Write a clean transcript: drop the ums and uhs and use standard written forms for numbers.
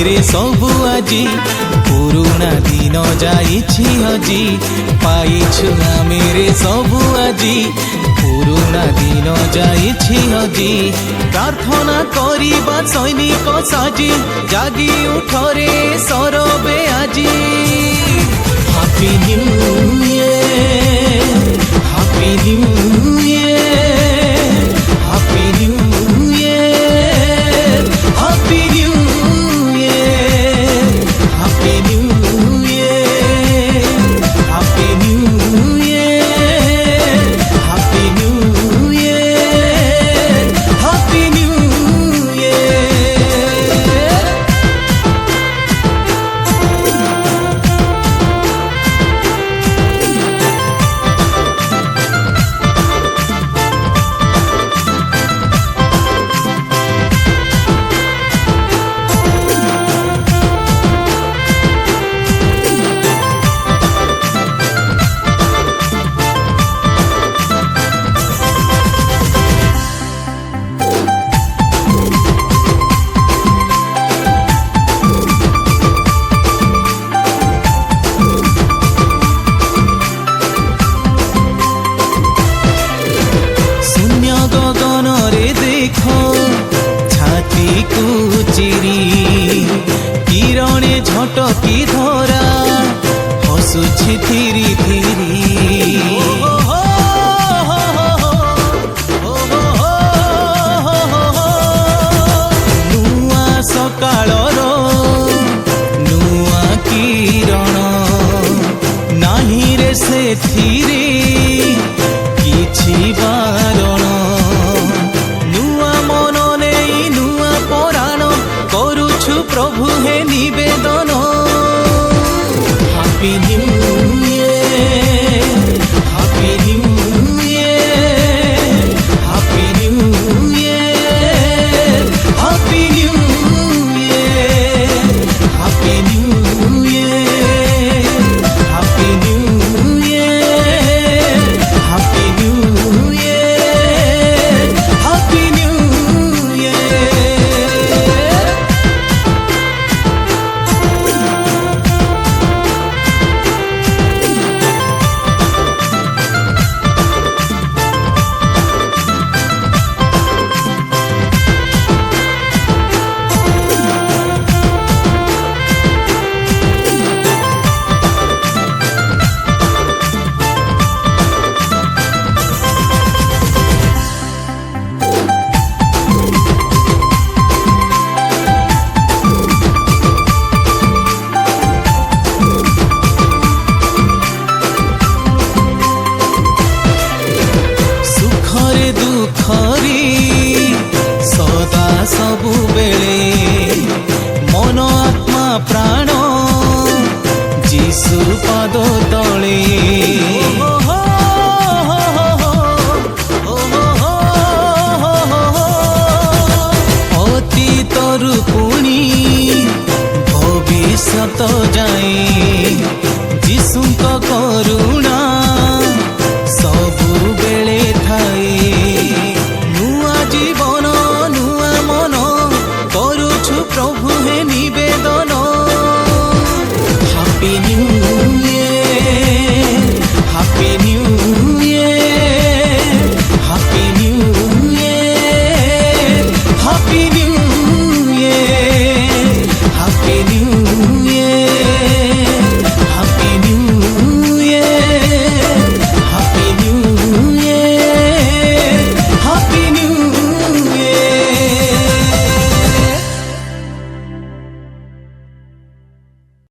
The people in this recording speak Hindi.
रे सबु आजी पुरुणा दिन जाइछि हजी पाइछु आमे रे सबु आजी पुरुणा दिन जाइछि हजी प्रार्थना करिबा सैनिक साजी जागी उठरे सरबे आजी happy new year happy new year happy new year happy new year happy new year happy new year happy new year happy new year. छाती को चिरी किरणे झटकी धरा हसुछि धीरे धीरे नुआ सकाळर नुआ किरण नाही रे सेथिरे किछि बारण प्रभु हे निवेदन happy new year happy new year happy new year happy new year happy new year happy new year happy new year happy new year. सदा सबु बेले मन आत्मा प्राण जीशु पद तले अतीतरु पुणी भविष्यत जाए